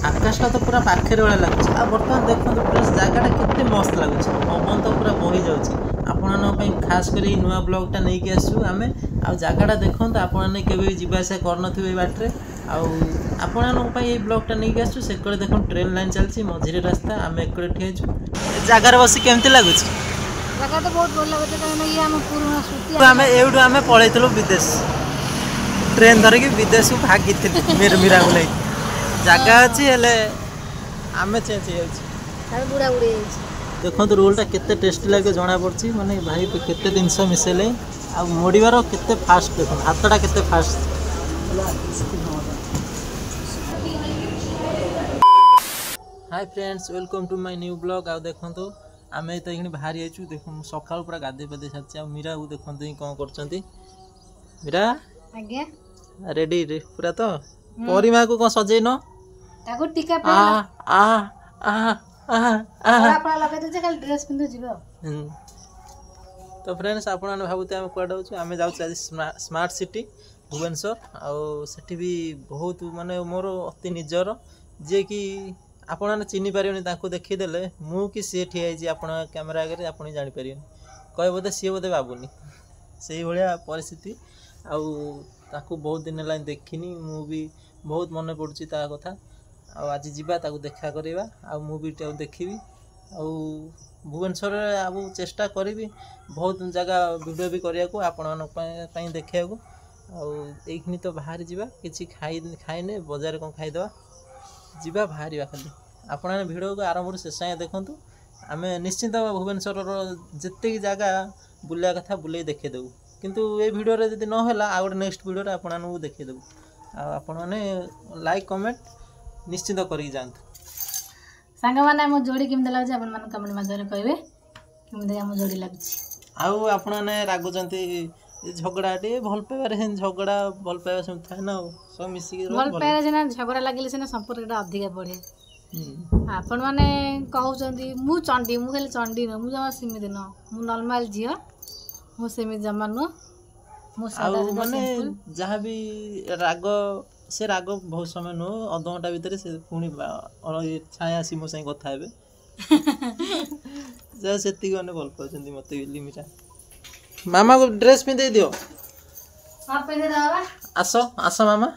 आकाशटा तो पूरा पाखे भाई लगुच आ बर्तमान देखो पूरा जगह केते मस्त लगुच पवन तो पूरा बही जाऊँ आपण खास कर नुआ ब्लॉगटा नहीं कि आसू आम आ जगहटा देखो आपने केवे जावासा कर बाटे आपण ये ब्लॉगटा नहीं कि आसू से देखो ट्रेन लाइन चलती मझे रास्ता आम एक ठिया जगार बस केमती लगुच जगह तो बहुत भल लगे कहीं ये आम पुराना स्मृति आम एवं आम पलैलु विदेश ट्रेन धरिकी विदेश को भागी मीरा को नहीं जगह अच्छी आम चेंज हो बुढ़ा बुढ़ी देखो रोलटा केते टेस्टी लगे जना पड़ी माने भाई केते जिनस मिसेले आ मोड़ार केते फास्ट देखो हाथटा केते fast hi friends welcome to my new blog आ देखो आम तो ये बाहरी आइचु देख सका पूरा गाधे पाधे सारी आ मीरा को देखो कौन कर मीरा आज्ञा रेडी पूरा तो परिमा को कौन सजेन ताको टीका आ आ आ आपा लगे दे खाली ड्रेस पिंदु जीवो तो फ्रेंड्स आपण भाबुते हम कुआडा होछु आमे जाउ आज स्मार्ट सिटी भुवनेश्वर आउ सेठी भी बहुत माने मोर अति निजर जे कि आपण चिन्ह पारियोनी ताको देखि देले मु कि सी ठिया आइजी आपण कैमरा आगे आपण जानि पारियोनी कहे बोधे सी बोधे बाबुनी सेही भलिया परिस्थिति आउ ताको बहुत दिन लाइन देखिनी मु भी बहुत मन पड़ुची ता कथा आज जीवा ताको देखा करवा आ मुवी देखी आ भुवनेश्वर आबू चेष्टा करी बहुत जगह वीडियो भी करने को आपण देखा आखनी तो बाहर जावा कि खाइने बजार कौन खाईदे जीवा बाहर खाली आपण वीडियो को आरंभ शेष जाए देखूँ आम निश्चिंत भुवनेश्वर जिते जगह बुला कथा बुले देखेदेव किंतु ये वीडियो रे जदि नहला आ गोटे नेक्स्ट वीडियो आपको देखेदेव आपण मैंने लाइक कमेंट निश्चित करी जानतु सांग माने हम जोड़ी केमते लागछ अपन मन कमेंट माध्यम कहबे केमते हम जोड़ी लागछ आउ आपण ने रागुचंती झगड़ाटे भल पाइबारे हेन झगड़ा भल पाइबा सब था ना सब मिसी भल पाइबा जेना झगड़ा लागिले सेना संपर्कटा अधिक बढ़े आपण माने कहउचंती मु चंडी मु खाली चंडी न मु जमा सीमित न मु नॉर्मल जियो मु सीमित जमा न मु सादा माने जहाँ भी राग से राग बहुत समय नु अध घंटा भितर से पुणी छाया आसी मो साई कथा हेबे जा सेति गने भल पाउछंती मते लिमिटा मामा को ड्रेस पिंदे दियो हां पिंदे दावा आसो आसो मामा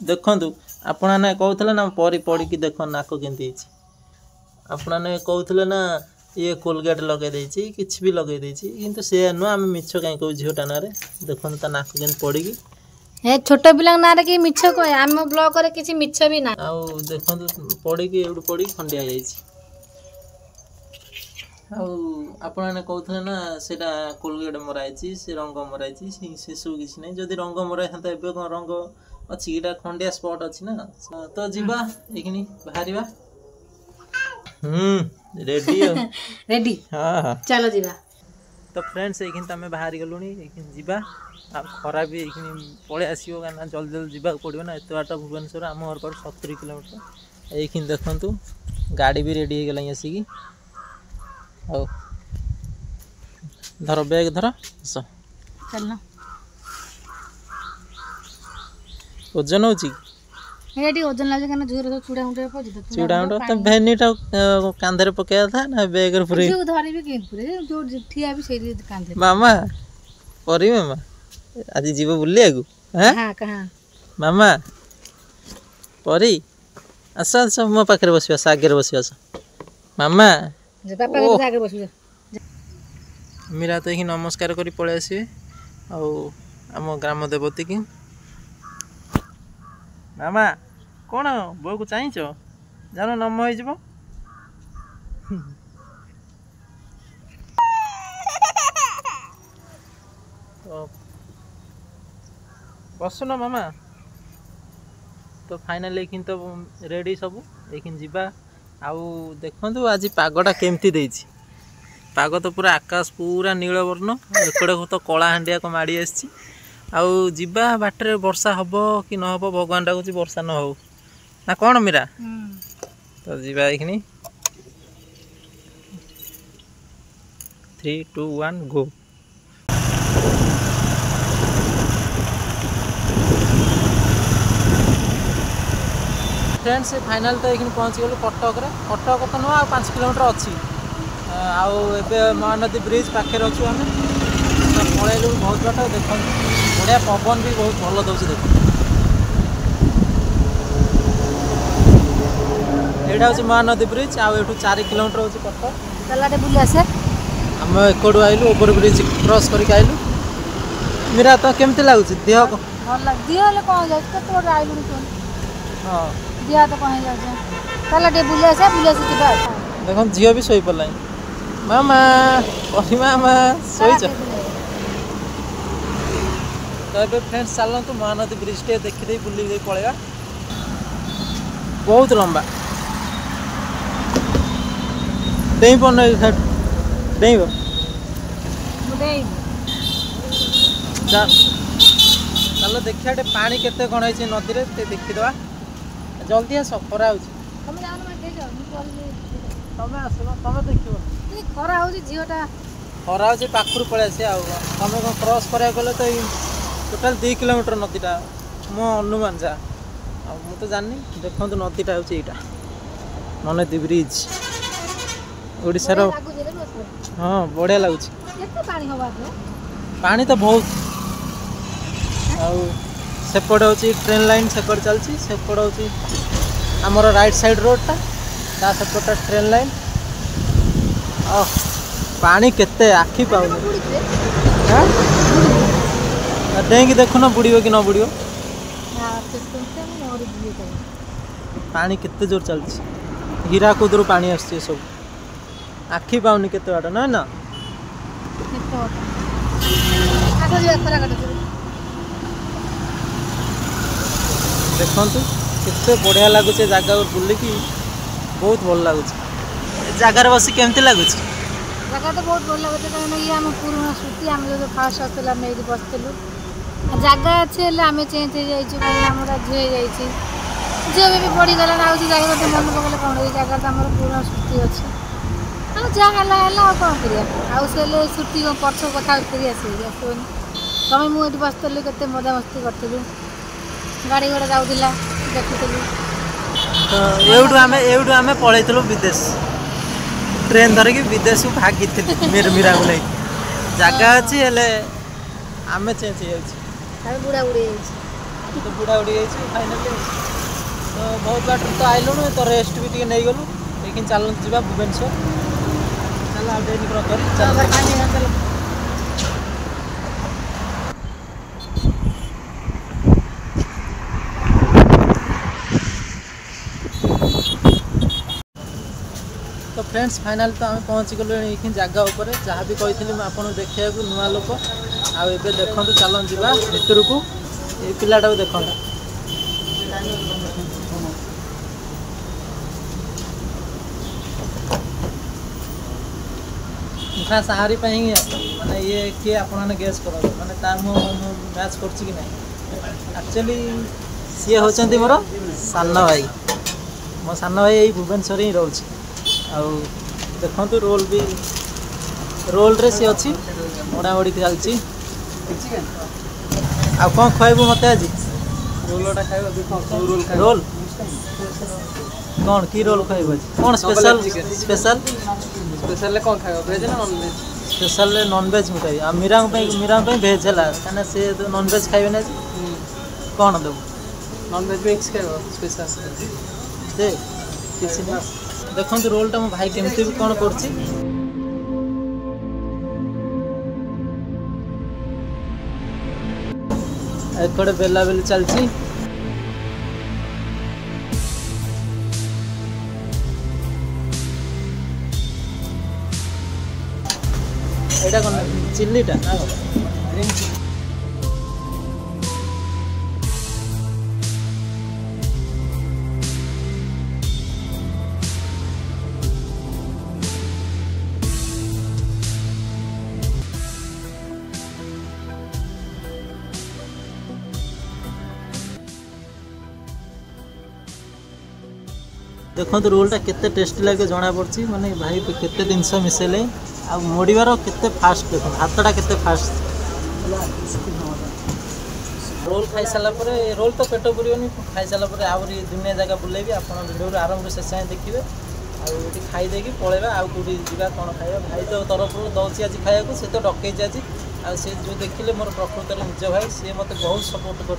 देखंतु आपना ने कहउथले ना परी पड़ी कि देखो नाको केंती हिची आपना ने कहउथले ना ये कोलगेट लगे देछि किछ भी लगे देछि किंतु से नु हम मिछ काई कहू झियोटा ना रे देखन त नाको केन पड़ी कि हे छोटा पिला ना रे कि मिछ कय हम ब्लॉग करे किछि मिछ भी ना आ देखन पड़ी कि एडु पड़ी खंडिया जाइछि आ आपना ने कहउथले ना सेटा कोलगेट मराइछि से रंग मराइछि से सु किछ नै जदि रंग मराइ हता एबे कोन रंग अछि एटा खंडिया स्पॉट अछि ना तो जीवा एखनी बाहरिबा रेडी रेडी हाँ हाँ चलो जीवा तो फ्रेंड्स ये आम बाहर गलुनी जीवा आ खरा भी ये पलि आसो क्या जल्दी जल्दी जावाक पड़ो ना एत बाट भुवनेश्वर आम घर पर 70 किलोमीटर ये देखु गाड़ी भी रेडी हो गला आसिकी आओ धर बैग धर चलना ओजन हो एटी ओजन लागे कना झुर तो चूड़ा उठे पजी तो चूड़ा तो भेनीटा कांधे रे पकेया था ना बैग रे पूरे जो धरी भी केन पूरे जो ठिया भी सेरी कांधे मामा परी मामा आज जीव बुलिया को हैं हां कहां मामा परी आस आस मो पाखरे बसिया सागे रे बसिया मामा जे पापा के सागे बसिया मीरा तो ही नमस्कार करी पळे आसी आ हम ग्राम देवती की मामा कौन बो को चाहिछ जानो नम हो जब बसुन मामा तो फाइनल लेकिन तो रेडी सब लेकिन जीवा आउ देखंतु आज पागटा केमती देछि पाग तो पूरा आकाश पूरा नील वर्ण एकड़े तो कला हांडिया को माड़ी आछि आउ जीवा बाटरे वर्षा हब कि न हब भगवान डाकुच वर्षा न हो ना कौन मीरा तो जीवा एखनी 3 2 1 गो फ्रेंड्स फाइनाल तो ये पहुँची गलु कटक कटक तो नुह 5 किलोमीटर अच्छी आउ महानदी ब्रिज पाखे अच्छु आम पलैलु बहुत बाट देख बढ़िया पवन भी बहुत भल दौर देख यहाँ हूँ महानदी ब्रिज आउ 4 किलोमीटर हूँ कटक चलाटे बुली आसे आम एकड़ू आइलु ओवर ब्रिज क्रॉस करके आइलु मीरा तो केमती लगुच देह भल लाग दिह हेले कौन जाए केते बड़े आइलुनी कोन हाँ दिह तो कहीं जाए चलाटे बुली आसे जीवा देख झील भी शोई पड़ला मामा मामा शोच तो ये फ्रेंड्स चलतु महानदी ब्रिज टे देखी बुले पलैया बहुत लंबा डेई पड़ना डेब चलो देखिए पानी केते कौन है नदी में देखीद जल्दी आस खरा हो तमें आस तमें देख खरा हो झीटा खरा हो पाखर पलि आसे तुम कौन क्रॉस करा गले तो टोटाल 2 किलोमीटर नदीटा मो अनुमान जा मु तो जानी देखो नदीटा हूँ यहाँ महानदी ब्रिज ओडिशार हाँ बढ़िया लगुच पानी तो बहुत सेपटे हूँ ट्रेन लाइन सेपटे चलती सेपटे हूँ आमर राइट साइड रोडटा ता सेपटा ट्रेन लाइन पानी केते आखि पाऊनी डेंगी देखुन बुड़ीब कि न बुड़ीब पानी केते जोर चलती हीराकुदरू पानी आसছে सब आखि पाऊनी केते बाट ना ना देखंतु केते बढ़िया लगुचे जगह बुलिकी बहुत भल लगुच जगार बस केमती लगुच जगह तो बहुत भल लगे कहीं ये आम पुराना स्मृति आम जो फास्ट आसला आम ये बसलु जगह अच्छे आम चेंज हो जाए झी झी भी बढ़ीगला आ जगह तो मन पकड़े कौन ये जगह तो आम पुराना स्मृति अच्छे हाँ जहाँ कौन कर स्मृति पर्छ कथा फिर आसबनी तमें मुझे बसलु के मजा मस्ती करूँ गाड़ी घोड़ा जाऊला देखुलु एवढू आम पलैलु विदेश ट्रेन धरिकी विदेश को भागी मीरा को नहीं जगह अच्छी आम चेंज हो बुढ़ा बुढ़ी तो बुढ़ा बुढ़ी फाइनाली तो बहुत बाट तो आइलुणु तो रेस्ट भी टे नहीं गलु लेकिन चल जा भुवनेश्वर चल आगे चल तो फ्रेंड्स फाइनाल तो आम पहुँची गलु ये जगह उपर जहाँ भी कही आपको देखा नुआ लोक आउ देखु चलन जा भितर को ये पिलाटा को देखा खास आहारी माने ये किए आपने गेस कर माने तार मु मैच करछि कि नहीं एक्चुअली सी होचंती मोर सान भाई मो सान भाई यही भुवनेश्वर ही रोच देखु रोल भी रोल रे सी अच्छी मोड़ा मोड़ी चलती आ कौन खुआबू मत आज रोलटा खाइब रोल कौन की रोल खुआब कौन स्पेशल स्पेशल स्पेशल कौन खाइब वेज ना non veg special non veg मुझे आ मीरा भेज है कहीं सी तो नॉन वेज खाइबे ना कौन देव नॉन वेज मिक्स खाइब स्पेशल दे किसी ना देखो रोलटा मो भाई केमती भी कौन कर एकड़े बेला बेली चलती एटा कौन चिल्लीटा ना ग्रीन चिल्ली देखो रोलटा केते टेस्टी लगे जना पड़ी माने भाई केते जिनस मिसेले आ मोड़बार केते फास्ट देखो हाथटा केते फास्ट रोल खाई सारा रोल तो पेट पुरनी खाई सारा आहरी दुनिया जगह बुलेबी आप भिडियो आरंभ शेष जाए देखिए आउट खाईदे पलैबा आउ कौटी जा कौन खाଇବା भाई तो तरफ दौर आज खाया सी तो डकई आज से जो देखिले मोर प्रकृत निज भाई सी मत बहुत सपोर्ट कर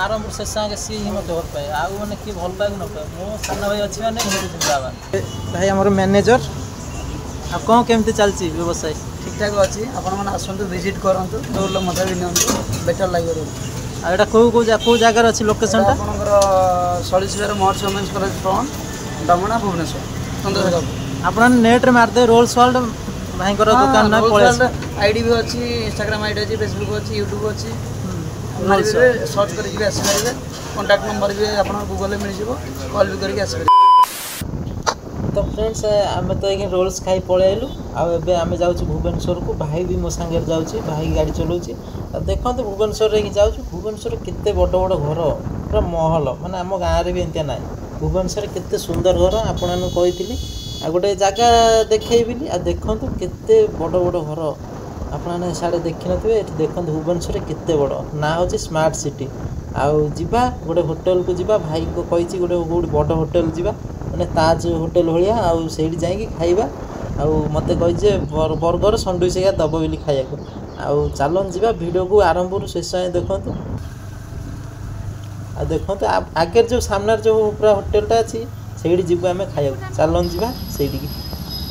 आरंभ शेष आगे सी ही मत भल पाए आउ मैंने किए भल पाए न पाए मो सान भाई अच्छी मैंने जिंदाबाद भाई आम मैनेजर आ कौन केमती चलती व्यवसाय ठीक ठाक अच्छी आपण आसतु विजिट करूँ रोल मजा भी नियंतु बेटर लगे रोल आटा कौ जगार अच्छी लोकेशन आपंकर सलीसर महर्षि वोमेन्स कॉलेज फ्रंट डमणा भुवनेश्वर सुंदर आप नेट मारदे रोल्स वर्ल्ड भाई दुकान ना पड़े आईडी भी अच्छी इंस्टाग्राम आईडी अच्छी फेसबुक अच्छी यूट्यूब अच्छी सर्च करके आसपारे कॉन्टैक्ट नंबर भी आप गूगल मिल जाए कॉल भी करके आसपारे। तो फ्रेंड्स आम तो ये रोल्स खाई पलैलु आम जाऊँ भुवनेश्वर को भाई भी मो सांगे जाऊँगी भाई गाड़ी चलाऊँगी देखो भुवनेश्वर जाऊँ भुवनेश्वर केते बड़ बड़ घर पूरा महल माने आम गाँव में भी एंतिया ना भुवनेश्वर केते सुंदर घर आपन कही आ गोटे जगह देखी आ देखु केते बड़ बड़ घर आपने साढ़े देखी थे ये देखते भुवनेश्वर केते बड़ ना हूँ स्मार्ट सिटी आउ जीवा गोटे होटेल को जीवा भाई को कही गोटे गोटे बड़ होटेल जीवा मैंने ताज होटेल भाया आउ से जाकि खाइबा आउ मत कही बर्गर सैंडविच या दब बोली खाया आउ चलन जीवा वीडियो को आरंभ शेष जाए देखु आ देखो आगे जो सामने जो पूरा होटेलटा अच्छी से जीव आम खाया चलन जीवा से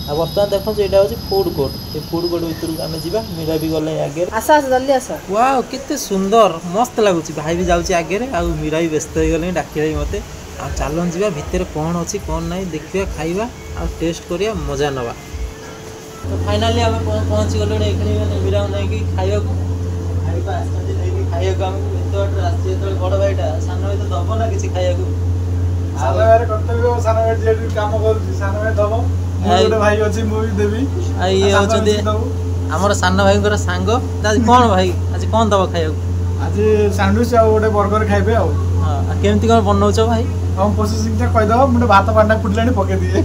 आ बर्तमान देखो यहाँ हूँ फूड कोर्ट ये फूड कोर्ट भर आम जा मीरा भी गले आगे आस आस जल्दी आस वाह केते सुंदर मस्त लगुच भाई भी जाऊँगी आगे आउ मीरा भी व्यस्त हो गले डाक मत आ चलन जा भितर कौन अच्छी कौन ना देखा खाइबा आ टेस्ट करिया मजा नवा तो फाइनाली आम पहुँची गले ये मीरा नहीं खाइबा खाइबा आम बड़ भाईटा सान भाई तो दब ना किसी खाइबा आमर सान भाई सांग कौन भाई आज कौन दब खाइबा आज सैंडविच आ गोटे बर्गर खाइबे आ केमती कौन बनाउछ भाई हम प्रोसेसिंग टा कहि दब मुटे भात पांडा फुटलानी पके दिए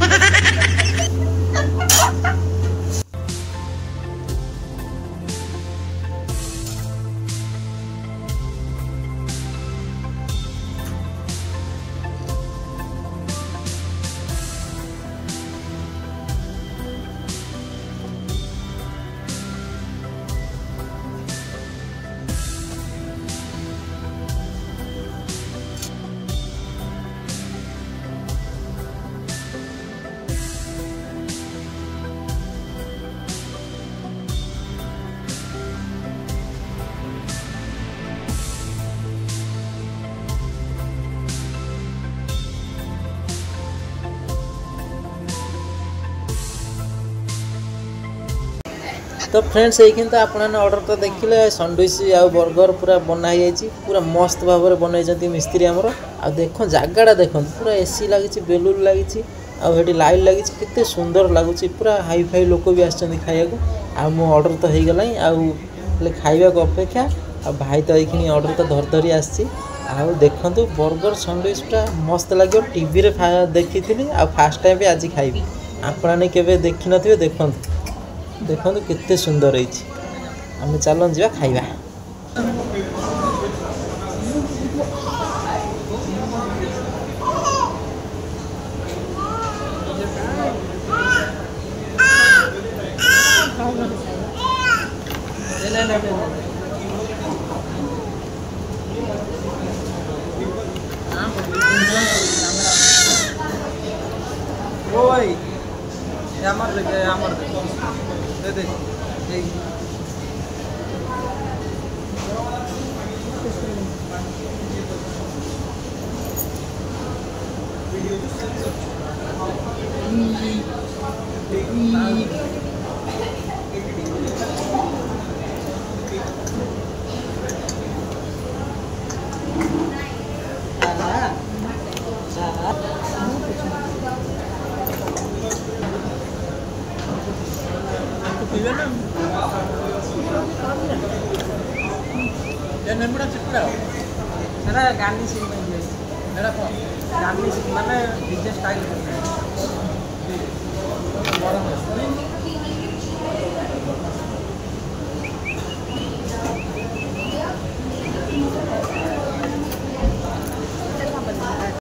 तो फ्रेंड्स ये तो आपने ऑर्डर तो देखिले सैंडविच आ बर्गर पूरा बनाई पूरा मस्त भाव में बनई मिस्त्री आमर आ देख जगटा देख पूरा एसी लगी बेलून लगी आठी लाइट लगी केते सुंदर लगुच पूरा हाई फाई लोक भी आया मो ऑर्डर तो हो गला आउ खाइबा अपेक्षा आ भाई तो ये ऑर्डर तो धर धरी आसी देखु बर्गर सैंडविच पूरा मस्त लगे टीवी रे देखी थी आ फास्ट टाइम भी आज खाइबी आपने केवे देखी नथिबे देखु देखो केते सुंदर आम चलन जा खाइबा ओ भाई आमर दे दे गार्निशिंग गार्निशिंग माने डिजे स्टाइल